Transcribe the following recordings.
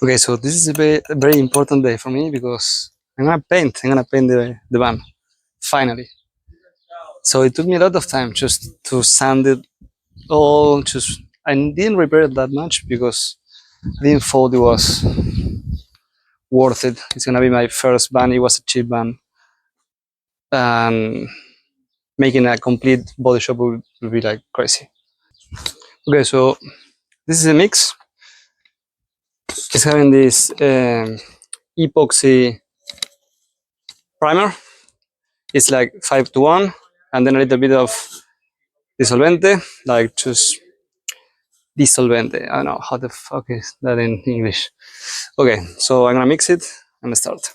Okay, so this is a very important day for me because I'm gonna paint. I'm gonna paint the van finally. So it took me a lot of time just to sand it all. Just I didn't repair it that much because I didn't thought it was worth it. It's gonna be my first van. It was a cheap van, and making a complete body shop would be like crazy. Okay, so this is a mix. It's having this epoxy primer. It's like 5:1, and then a little bit of dissolvente, like just dissolvente. I don't know how the fuck is that in English. Okay, so I'm gonna mix it and start.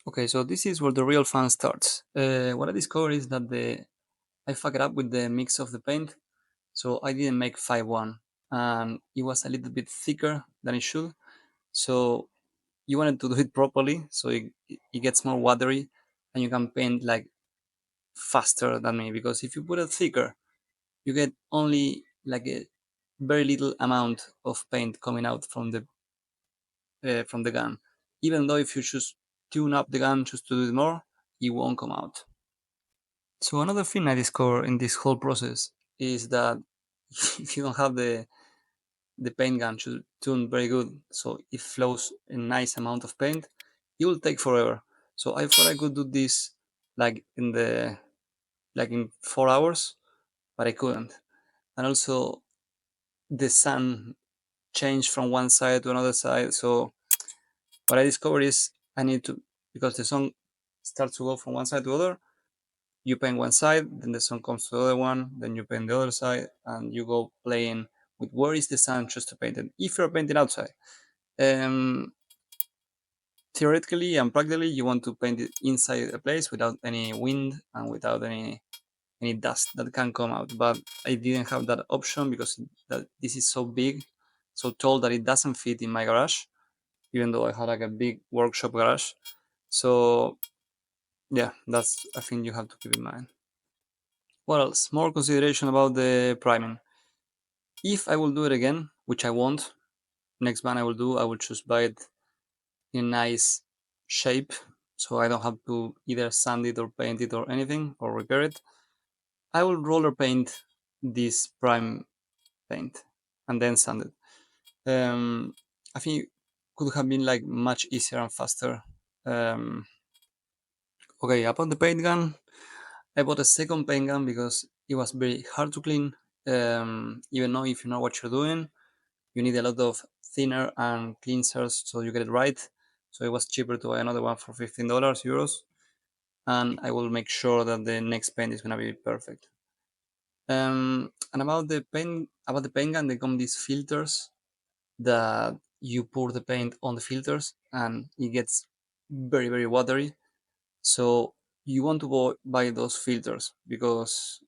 Okay, so this is where the real fun starts. What I discovered is that I fucked up with the mix of the paint, so I didn't make 5:1, and it was a little bit thicker than it should. So you wanted to do it properly, so it gets more watery, and you can paint like faster than me. Because if you put it thicker, you get only like a very little amount of paint coming out from the gun. Even though if you just tune up the gun just to do it more, it won't come out. So another thing I discovered in this whole process is that if you don't have the paint gun to tune very good, so it flows a nice amount of paint, it will take forever. So I thought I could do this like in 4 hours, but I couldn't. And also the sun changed from one side to another side. So what I discovered is I need to, because the sun starts to go from one side to other, you paint one side, then the sun comes to the other one, then you paint the other side, and you go playing with where is the sun just to paint it. If you're painting outside, um, theoretically and practically, you want to paint it inside a place without any wind and without any dust that can come out. But I didn't have that option because this is so big, so tall that it doesn't fit in my garage, even though I had like a big workshop garage. So yeah, that's a thing you have to keep in mind. What else? More consideration about the priming. If I will do it again, which I won't, next one I will do, I will just buy it in nice shape, so I don't have to either sand it or paint it or anything or repair it. I will roller paint this prime paint and then sand it. I think it could have been like much easier and faster. Um, okay, about the paint gun, I bought a second paint gun because it was very hard to clean. Even though if you know what you're doing, you need a lot of thinner and cleansers so you get it right. So it was cheaper to buy another one for $15 euros, and I will make sure that the next paint is gonna be perfect. And about the paint gun, they come these filters that you pour the paint on the filters, and it gets very watery. So you want to buy those filters because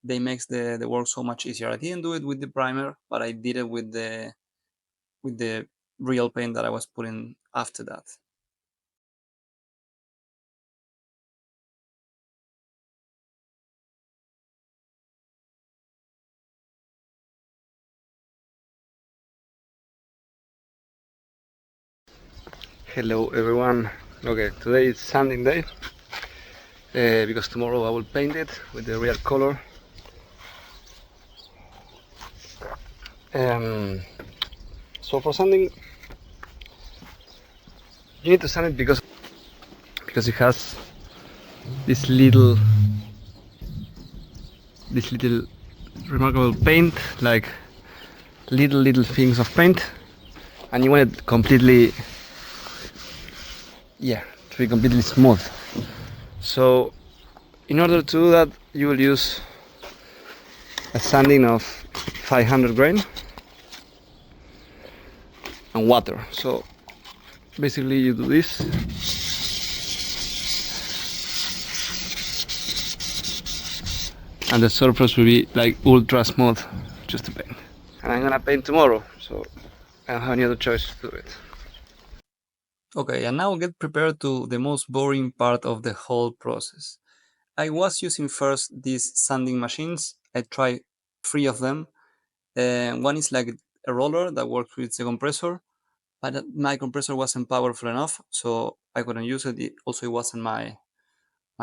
they makes the work so much easier. I didn't do it with the primer, but I did it with the real paint that I was putting after that. Hello everyone. Okay, today is sanding day because tomorrow I will paint it with the real color. So for sanding, you need to sand it because it has this little remarkable paint, like little things of paint, and you want it completely, to be completely smooth. So in order to do that, you will use a sanding of 500 grain and water. So basically you do this, and the surface will be like ultra smooth just to paint. And I'm gonna paint tomorrow, so I don't have any other choice to do it. Okay, and now get prepared to the most boring part of the whole process. I was using first these sanding machines. I tried 3 of them. One is like a roller that works with the compressor, but my compressor wasn't powerful enough, so I couldn't use it. Also, it wasn't my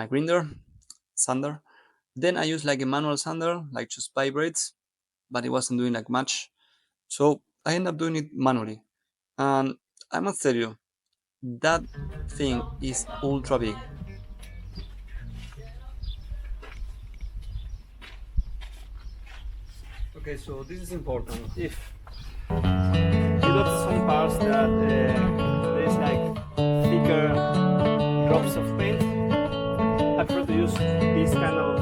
grinder sander. Then I used like a manual sander, like just vibrates, but it wasn't doing like much. So I ended up doing it manually. And I must tell you, that thing is ultra big. Okay, so this is important. If you got some parts that there is like thicker drops of paint, I prefer to use this kind of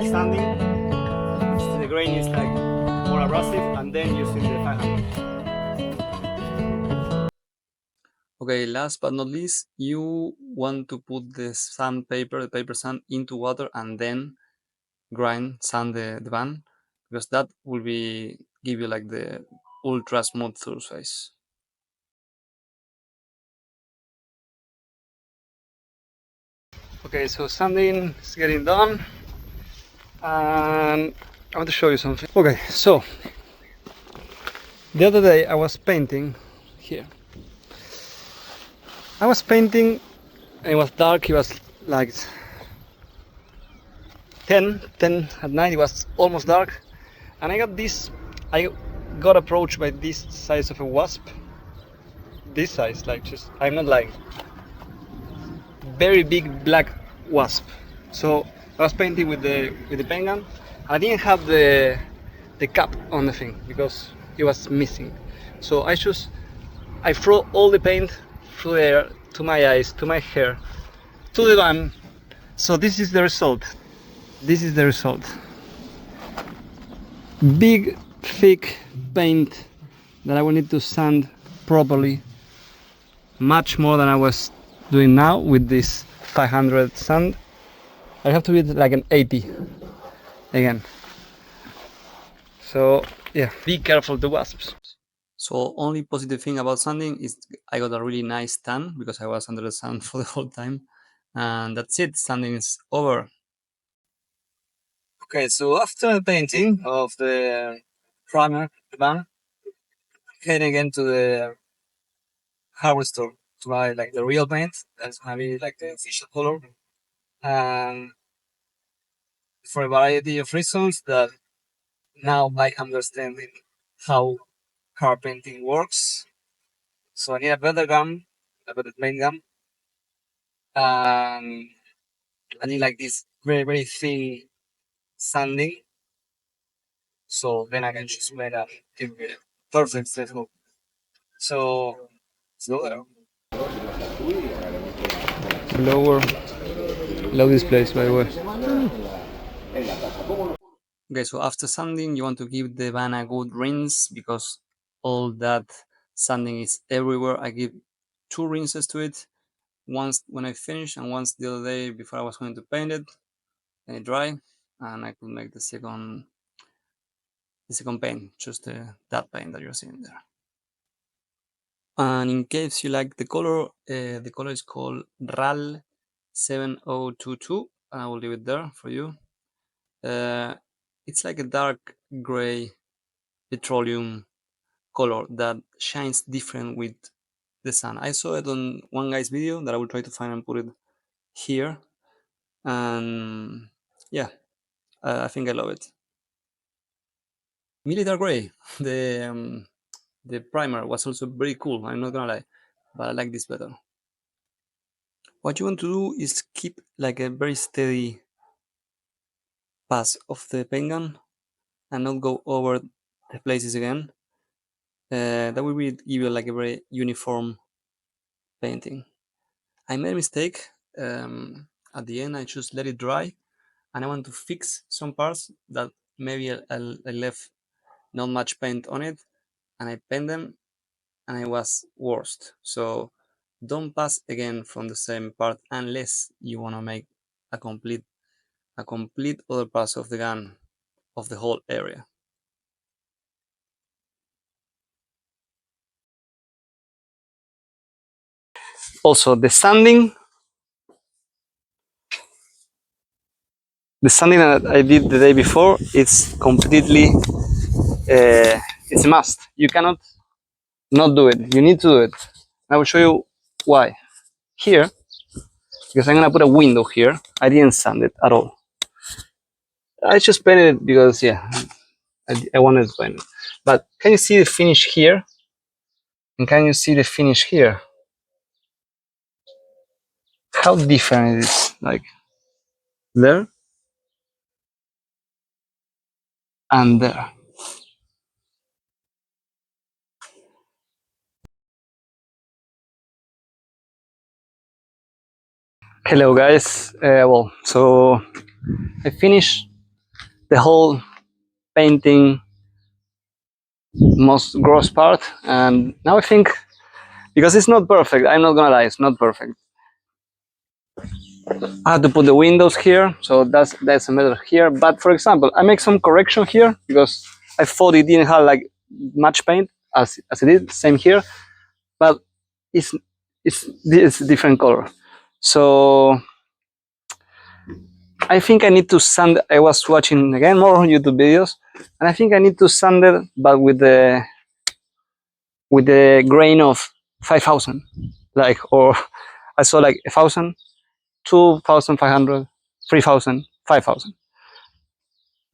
sanding, which the grain is like more abrasive, and then using the 500. Okay, last but not least, you want to put the sandpaper, the paper sand, into water and then sand the van, because that will give you like the ultra smooth surface. Okay, so sanding is getting done, and I want to show you something. Okay, so the other day I was painting here. I was painting and it was dark. It was like 10 at night. It was almost dark, and I got approached by this size of a wasp. This size, like, just, I'm not lying, very big black wasp. So I was painting with the paint gun. I didn't have the cap on the thing because it was missing. So I threw all the paint through the air, to my eyes, to my hair, to the van. So this is the result. This is the result. Big, thick paint that I will need to sand properly, much more than I was doing now with this 500 sand. I have to be like an 80 again. So yeah, be careful of the wasps. So only positive thing about sanding is I got a really nice tan because I was under the sun for the whole time. And that's it, sanding is over. Okay, so after the painting of the primer, the van, heading again to the hardware store to buy like the real paint. That's gonna be like the official color. And for a variety of reasons that now I understanding how car painting works. So I need a better gun, a better paint gun, and I need like this very thin sanding. So then I can just make a perfect setup. So let's go there. Low displays, by the way. Okay, so after sanding, you want to give the van a good rinse because all that sanding is everywhere. I give 2 rinses to it. Once when I finish and once the other day before I was going to paint it, then it dry, and I could make the second paint, just that paint that you're seeing there. And in case you like the color is called RAL 7022, and I will leave it there for you. It's like a dark gray petroleum color that shines different with the sun. I saw it on one guy's video that I will try to find and put it here, and yeah, I think I love it. Military gray, the primer was also very cool, I'm not gonna lie, but I like this better. What you want to do is keep like a very steady pass of the paint gun and not go over the places again. That will give you like a very uniform painting. I made a mistake. At the end I just let it dry, and I want to fix some parts that maybe I left not much paint on it, and I paint them and it was worst. So don't pass again from the same part unless you want to make a complete other pass of the gun of the whole area. Also the sanding that I did the day before, it's completely it's a must. You cannot not do it. You need to do it. I will show you why. Here, because I'm gonna put a window here, I didn't sand it at all. I just painted it because, yeah, I wanted to paint it. But can you see the finish here? And can you see the finish here? How different it is, like there and there. Hello guys, well, so I finished the whole painting, most gross part, and now I think, because it's not perfect, I'm not gonna lie, it's not perfect. I had to put the windows here, so that's a matter here. But for example, I make some correction here because I thought it didn't have like much paint as it did. Same here, but it's a different color. So I think I need to sand. I was watching again more YouTube videos, and I think I need to sand it, but with the grain of 5,000, like, or I saw like 1,000, 2,500, 3,000, 5,000.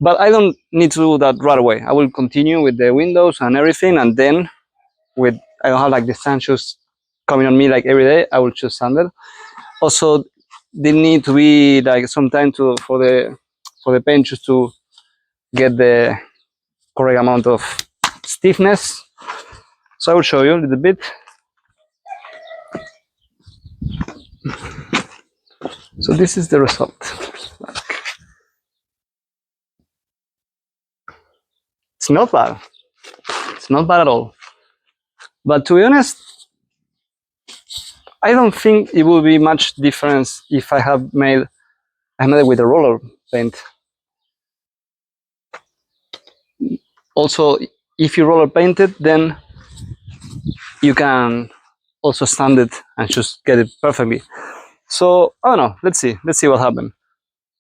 But I don't need to do that right away. I will continue with the windows and everything, and then with, I don't have like the sand shoes coming on me like every day, I will just sand it. Also, they need to be like some time for the paint just to get the correct amount of stiffness. So I will show you a little bit. So this is the result. It's not bad. It's not bad at all. But to be honest, I don't think it will be much difference if I made it with a roller paint. Also, if you roller paint it, then you can also sand it and just get it perfectly. So I don't know. Let's see what happens.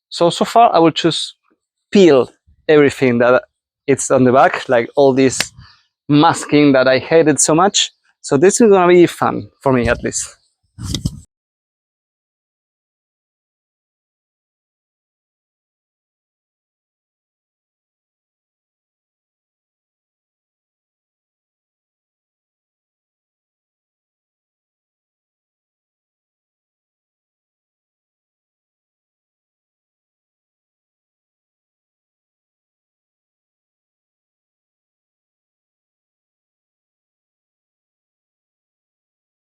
So far, I will just peel everything that it's on the back, like all this masking that I hated so much. So this is gonna be fun for me, at least.